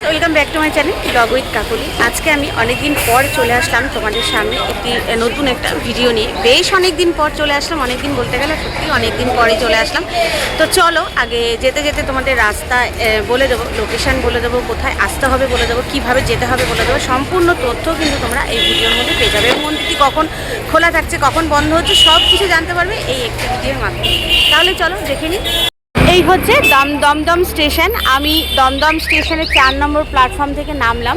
Welcome back to my channel blog with Kakuli. আজকে আমি অনেকদিন পর চলে আসলাম তোমাদের সামনে একটি নতুন একটা ভিডিও নিয়ে। বেশ অনেকদিন পর চলে আসলাম, অনেকদিন বলতে গেলে সত্যি অনেকদিন পরেই চলে আসলাম। তো চলো আগে যেতে যেতে তোমাদের রাস্তা বলে দেবো, লোকেশান বলে দেবো, কোথায় আসতে হবে বলে দেবো, কীভাবে যেতে হবে বলে দেবো। সম্পূর্ণ তথ্য কিন্তু তোমরা এই ভিডিওর মধ্যে পেয়ে যাবে। এবং মন্দিরটি কখন খোলা থাকছে, কখন বন্ধ হচ্ছে, সব কিছু জানতে পারবে এই একটি ভিডিওর মাধ্যমে। তাহলে চলো দেখে নিই। এই হচ্ছে দমদম স্টেশন। আমি দমদম স্টেশনের 4 নম্বর প্ল্যাটফর্ম থেকে নামলাম।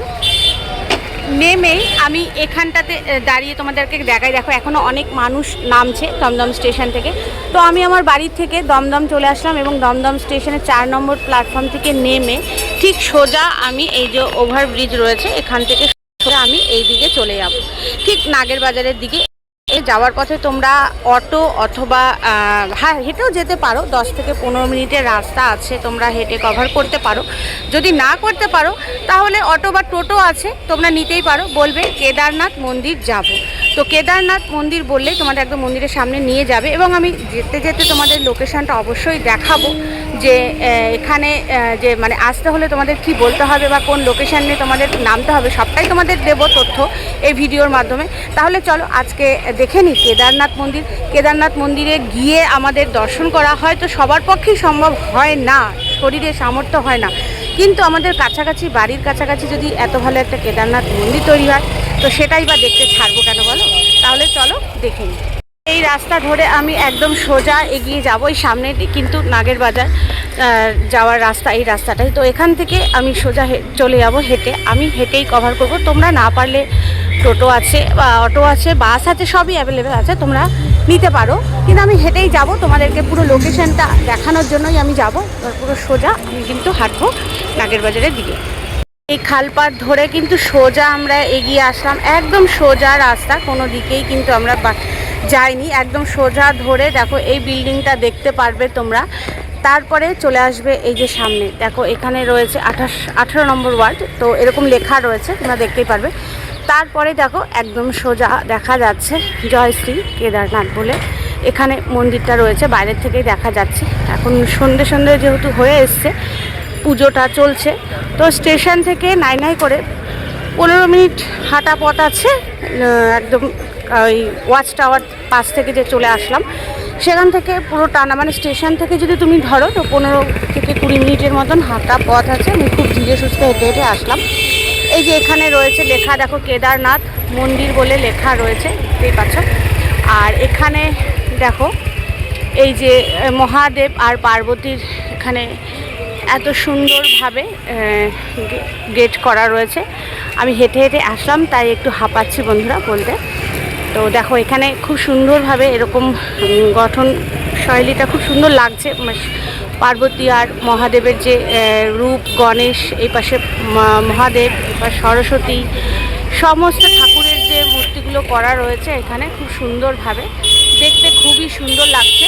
নেমেই আমি এখানটাতে দাঁড়িয়ে তোমাদেরকে দেখাই। দেখো এখনও অনেক মানুষ নামছে দমদম স্টেশন থেকে। তো আমি আমার বাড়ির থেকে দমদম চলে আসলাম এবং দমদম স্টেশনের 4 নম্বর প্ল্যাটফর্ম থেকে নেমে ঠিক সোজা আমি এই যে ওভারব্রিজ রয়েছে এখান থেকে সোজা আমি এই দিকে চলে যাব, ঠিক নাগের বাজারের দিকে। যাওয়ার পথে তোমরা অটো অথবা হেঁটেও যেতে পারো। 10 থেকে 15 মিনিটের রাস্তা আছে, তোমরা হেঁটে কভার করতে পারো। যদি না করতে পারো তাহলে অটো বা টোটো আছে, তোমরা নিতেই পারো। বলবে কেদারনাথ মন্দির যাব, তো কেদারনাথ মন্দির বললেই তোমাদের একদম মন্দিরের সামনে নিয়ে যাবে। এবং আমি যেতে যেতে তোমাদের লোকেশানটা অবশ্যই দেখাবো যে এখানে যে মানে আসতে হলে তোমাদের কি বলতে হবে বা কোন লোকেশানে তোমাদের নামতে হবে, সবটাই তোমাদের দেবো তথ্য এই ভিডিওর মাধ্যমে। তাহলে চলো আজকে দেখে নিই কেদারনাথ মন্দির। কেদারনাথ মন্দিরে গিয়ে আমাদের দর্শন করা হয়তো সবার পক্ষেই সম্ভব হয় না, শরীরে সামর্থ্য হয় না, কিন্তু আমাদের কাছাকাছি বাড়ির কাছাকাছি যদি এত ভালো একটা কেদারনাথ মন্দির তৈরি হয় তো সেটাই বা দেখতে ছাড়বো কেন বলো। তাহলে চলো দেখে নিই। এই রাস্তা ধরে আমি একদম সোজা এগিয়ে যাব। এই সামনে কিন্তু নাগের বাজার যাওয়ার রাস্তা, এই রাস্তাটাই। তো এখান থেকে আমি সোজা চলে যাব হেঁটে। আমি হেঁটেই কভার করব। তোমরা না পারলে টোটো আছে বা অটো আছে, বাস আছে, সবই অ্যাভেলেবেল আছে, তোমরা নিতে পারো। কিন্তু আমি হেঁটেই যাব, তোমাদেরকে পুরো লোকেশানটা দেখানোর জন্যই আমি যাব। পুরো সোজা আমি কিন্তু হাঁটবো নাগের বাজারের দিকে। এই খালপাড় ধরে কিন্তু সোজা আমরা এগিয়ে আসলাম, একদম সোজা রাস্তা, কোনো দিকেই কিন্তু আমরা যাইনি, একদম সোজা ধরে দেখো এই বিল্ডিংটা দেখতে পারবে তোমরা। তারপরে চলে আসবে এই যে সামনে দেখো এখানে রয়েছে 18 নম্বর ওয়ার্ড, তো এরকম লেখা রয়েছে, তোমরা দেখতেই পারবে। তারপরে দেখো একদম সোজা দেখা যাচ্ছে জয়শ্রী কেদারনাথ বলে এখানে মন্দিরটা রয়েছে, বাইরের থেকেই দেখা যাচ্ছে। এখন সন্ধে সন্ধে যেহেতু হয়ে এসছে, পুজোটা চলছে, তো স্টেশন থেকে নাই করে 15 মিনিট হাঁটা পথ আছে। একদম ওই ওয়াচ টাওয়ার পাশ থেকে যে চলে আসলাম সেখান থেকে পুরো টানা, মানে স্টেশন থেকে যদি তুমি ধরো তো 15 থেকে 20 মিনিটের মতন হাঁটা পথ আছে। আমি খুব ধীরে সুস্থে হেঁটে হেঁটে আসলাম। এই যে এখানে রয়েছে লেখা, দেখো কেদারনাথ মন্দির বলে লেখা রয়েছে, দেখতেই পাচ্ছ। আর এখানে দেখো এই যে মহাদেব আর পার্বতীর এখানে এত সুন্দরভাবে গেট করা রয়েছে। আমি হেঁটে হেঁটে আসলাম তাই একটু হাঁপাচ্ছি বন্ধুরা বলতে। তো দেখো এখানে খুব সুন্দরভাবে এরকম গঠন শৈলীটা খুব সুন্দর লাগছে। পার্বতী আর মহাদেবের যে রূপ, গণেশ এই পাশে মহাদেব, এবার সরস্বতী, সমস্ত ঠাকুরের যে মূর্তিগুলো করা রয়েছে এখানে খুব সুন্দরভাবে, দেখতে খুবই সুন্দর লাগছে।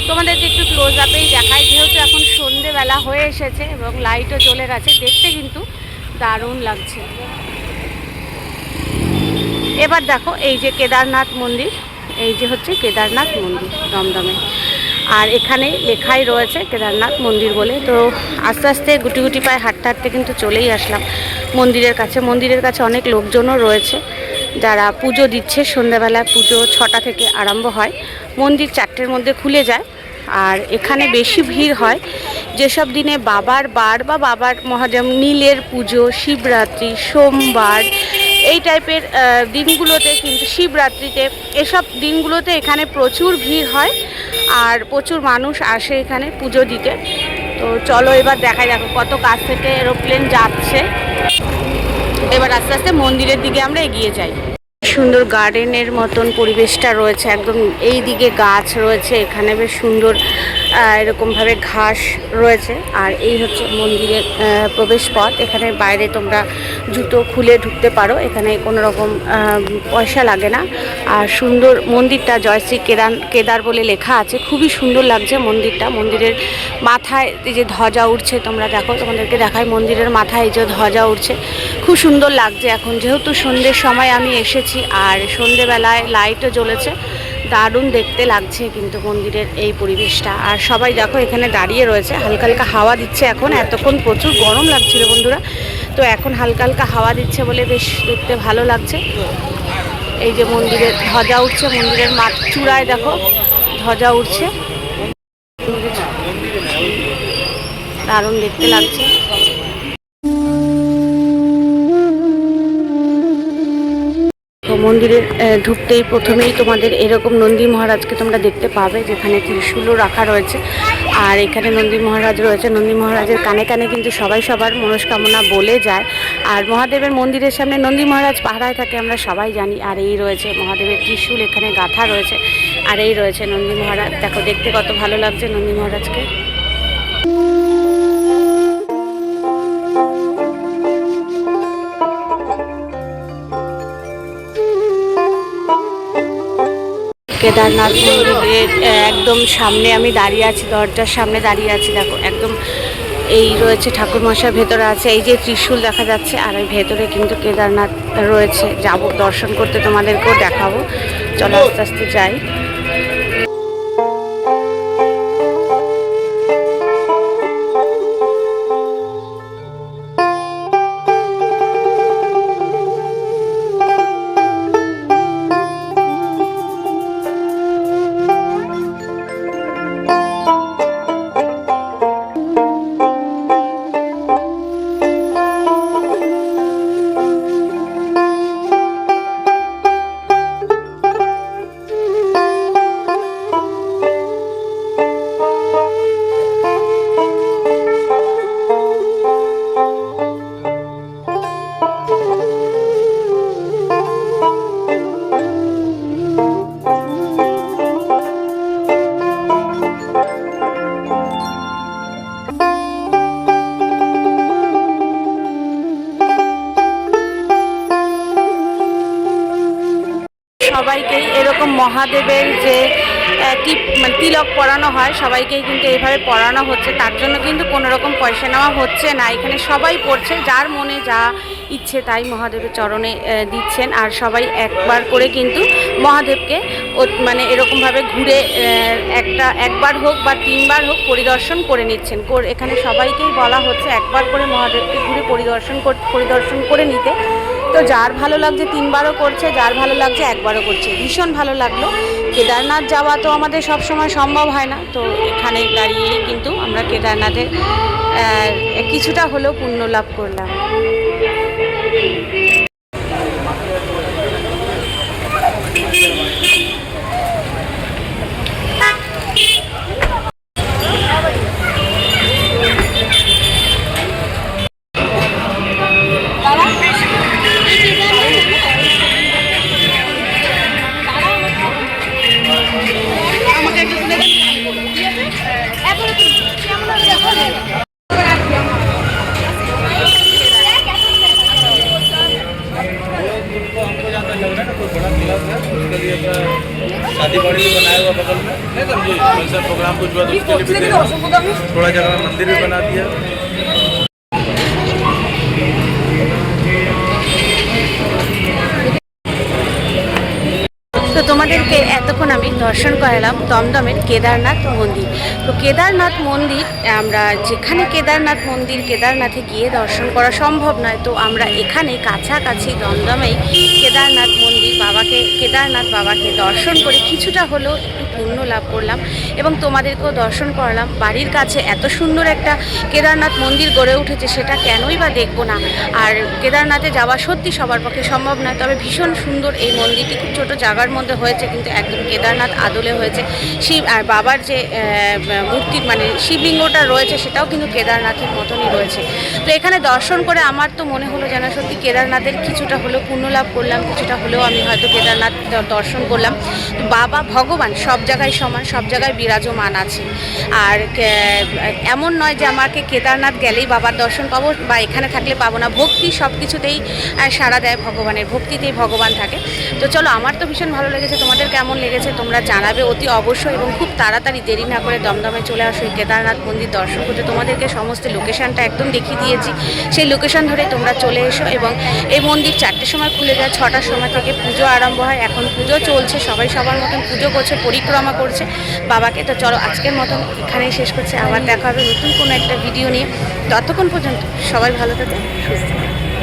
তোমাদেরকে একটু ক্লোজ আপেই দেখাই, যেহেতু এখন সন্ধেবেলা হয়ে এসেছে এবং লাইটও চলে গেছে, দেখতে কিন্তু দারুণ লাগছে। এবার দেখো এই যে কেদারনাথ মন্দির, এই যে হচ্ছে কেদারনাথ মন্দির দমদমে, আর এখানে লেখাই রয়েছে কেদারনাথ মন্দির বলে। তো আস্তে আস্তে গুটি গুটি পায়ে হাঁটতে হাঁটতে কিন্তু চলেই আসলাম মন্দিরের কাছে। মন্দিরের কাছে অনেক লোকজনও রয়েছে যারা পুজো দিচ্ছে। সন্ধ্যাবেলা পুজো 6টা থেকে আরম্ভ হয়, মন্দির 4টের মধ্যে খুলে যায়। আর এখানে বেশি ভিড় হয় যেসব দিনে বাবার বার বা বাবার মহাদেব নীলের পুজো, শিবরাত্রি, সোমবার, এই টাইপের দিনগুলোতে, কিন্তু শিবরাত্রিতে, এসব দিনগুলোতে এখানে প্রচুর ভিড় হয় আর প্রচুর মানুষ আসে এখানে পুজো দিতে। তো চলো এবার দেখাই, দেখো কত কাছ থেকে এরোপ্লেন যাচ্ছে। এবার আস্তে আস্তে মন্দিরের দিকে আমরা এগিয়ে যাই। সুন্দর গার্ডেনের মতন পরিবেশটা রয়েছে, একদম এই দিকে গাছ রয়েছে, এখানে বেশ সুন্দর এরকমভাবে ঘাস রয়েছে। আর এই হচ্ছে মন্দিরের প্রবেশ পথ। এখানে বাইরে তোমরা জুতো খুলে ঢুকতে পারো, এখানে কোনো রকম পয়সা লাগে না। আর সুন্দর মন্দিরটা জয়শ্রী কেদার বলে লেখা আছে, খুবই সুন্দর লাগছে মন্দিরটা। মন্দিরের মাথায় এই যে ধ্বজা উঠছে, তোমরা দেখো, তোমাদেরকে দেখায় মন্দিরের মাথায় এই যে ধ্বজা উঠছে, খুব সুন্দর লাগছে। এখন যেহেতু সন্ধ্যের সময় আমি এসেছি আর সন্ধ্যেবেলায় লাইটও জ্বলেছে, দারুণ দেখতে লাগছে কিন্তু মন্দিরের এই পরিবেশটা। আর সবাই দেখো এখানে দাঁড়িয়ে রয়েছে, হালকা হালকা হাওয়া দিচ্ছে এখন। এতক্ষণ প্রচুর গরম লাগছিল বন্ধুরা, তো এখন হালকা হালকা হাওয়া দিচ্ছে বলে বেশ দেখতে ভালো লাগছে। এই যে মন্দিরের ধ্বজা উঠছে, মন্দিরের চূড়ায় দেখো ধ্বজা উঠছে, দারুণ দেখতে লাগছে। মন্দিরে ঢুকতেই প্রথমেই তোমাদের এরকম নন্দী মহারাজকে তোমরা দেখতে পাবে, যেখানে ত্রিশূলও রাখা রয়েছে। আর এখানে নন্দী মহারাজ রয়েছে, নন্দী মহারাজের কানে কানে কিন্তু সবাই সবার মনস্কামনা বলে যায়। আর মহাদেবের মন্দিরের সামনে নন্দী মহারাজ পাহারায় থাকে আমরা সবাই জানি। আর এই রয়েছে মহাদেবের ত্রিশূল এখানে গাঁথা রয়েছে, আর এই রয়েছে নন্দী মহারাজ। দেখো দেখতে কত ভালো লাগছে নন্দী মহারাজকে। কেদারনাথ মন্দিরের একদম সামনে আমি দাঁড়িয়ে আছি, দরজার সামনে দাঁড়িয়ে আছি। দেখো একদম এই রয়েছে ঠাকুরমশাই, ভেতরে আছে এই যে ত্রিশূল দেখা যাচ্ছে। আর এই ভেতরে কিন্তু কেদারনাথ রয়েছে, যাব দর্শন করতে, তোমাদেরকেও দেখাবো। চলো আস্তে আস্তে যাই। সবাইকেই এরকম মহাদেবের যে তিলক পরানো হয়, সবাইকেই কিন্তু এইভাবে পরানো হচ্ছে। তার জন্য কিন্তু কোনো রকম পয়সা নেওয়া হচ্ছে না, এখানে সবাই পড়ছে, যার মনে যা ইচ্ছে তাই মহাদেবের চরণে দিচ্ছেন। আর সবাই একবার করে কিন্তু মহাদেবকে মানে এরকমভাবে ঘুরে একবার হোক বা 3বার হোক পরিদর্শন করে নিচ্ছেন। এখানে সবাইকেই বলা হচ্ছে একবার করে মহাদেবকে ঘুরে পরিদর্শন করে নিতে। তো যার ভালো লাগছে 3বারও করছে, যার ভালো লাগছে একবারও করছে। ভীষণ ভালো লাগলো। কেদারনাথ যাওয়া তো আমাদের সব সময় সম্ভব হয় না, তো এখানে দাঁড়িয়েই কিন্তু আমরা কেদারনাথের কিছুটা হলেও পুণ্য লাভ করলাম। शादी बॉडी भी बनाया हुआ बगल में, नहीं समझे, कल्चर प्रोग्राम कुछ हुआ तो उसके लिए भी थोड़ा जगह में मंदिर भी बना दिया। তো তোমাদেরকে এতক্ষণ আমি দর্শন করালাম দমদমের কেদারনাথ মন্দির। তো কেদারনাথ মন্দির আমরা যেখানে কেদারনাথে গিয়ে দর্শন করা সম্ভব নয়, তো আমরা এখানে কাছাকাছি দমদমেই কেদারনাথ বাবাকে দর্শন করে কিছুটা হলেও একটু পুণ্য লাভ করলাম এবং তোমাদেরকেও দর্শন করালাম। বাড়ির কাছে এত সুন্দর একটা কেদারনাথ মন্দির গড়ে উঠেছে, সেটা কেনই বা দেখবো না। আর কেদারনাথে যাওয়া সত্যি সবার পক্ষে সম্ভব নয়, তবে ভীষণ সুন্দর এই মন্দিরটি। খুব ছোটো জায়গার মধ্যে হয়েছে, কিন্তু একদম কেদারনাথ আদলে হয়েছে। শিব আর বাবার যে মূর্তি মানে শিবলিঙ্গটা রয়েছে, সেটাও কিন্তু কেদারনাথের মতনই রয়েছে। তো এখানে দর্শন করে আমার তো মনে হলো যেন সত্যি কেদারনাথের কিছুটা হলেও পুণ্য লাভ করলাম, কিছুটা হলেও আমি হয়তো কেদারনাথ দর্শন করলাম। বাবা ভগবান সব জায়গায় সমান, সব জায়গায় বিরাজমান আছে। আর এমন নয় যে আমাকে কেদারনাথ গেলেই বাবার দর্শন পাবো বা এখানে থাকলে পাবো না। ভক্তি সব কিছুতেই সাড়া দেয় ভগবানের, ভক্তিতেই ভগবান থাকে। তো চলো, আমার তো ভীষণ ভালো লেগেছে, তোমাদের কেমন লেগেছে তোমরা জানাবে অতি অবশ্যই। এবং খুব তাড়াতাড়ি দেরি না করে দমদমে চলে আসো এই কেদারনাথ মন্দির দর্শন করতে। তোমাদেরকে সমস্ত লোকেশানটা একদম দেখিয়ে দিয়েছি, সেই লোকেশান ধরে তোমরা চলে এসো। এবং এই মন্দির 4টের সময় খুলে যায়, 6টার সময় থেকে পুজো আরম্ভ হয়। এখন পুজো চলছে, সবাই সবার মতন পুজো করছে, পরিক্রমা করছে বাবাকে। তো চলো, আজকের মতন এখানেই শেষ করছি, আবার দেখা হবে নতুন কোনো একটা ভিডিও নিয়ে। ততক্ষণ পর্যন্ত সবাই ভালো থাকে, সুস্থ থাকে।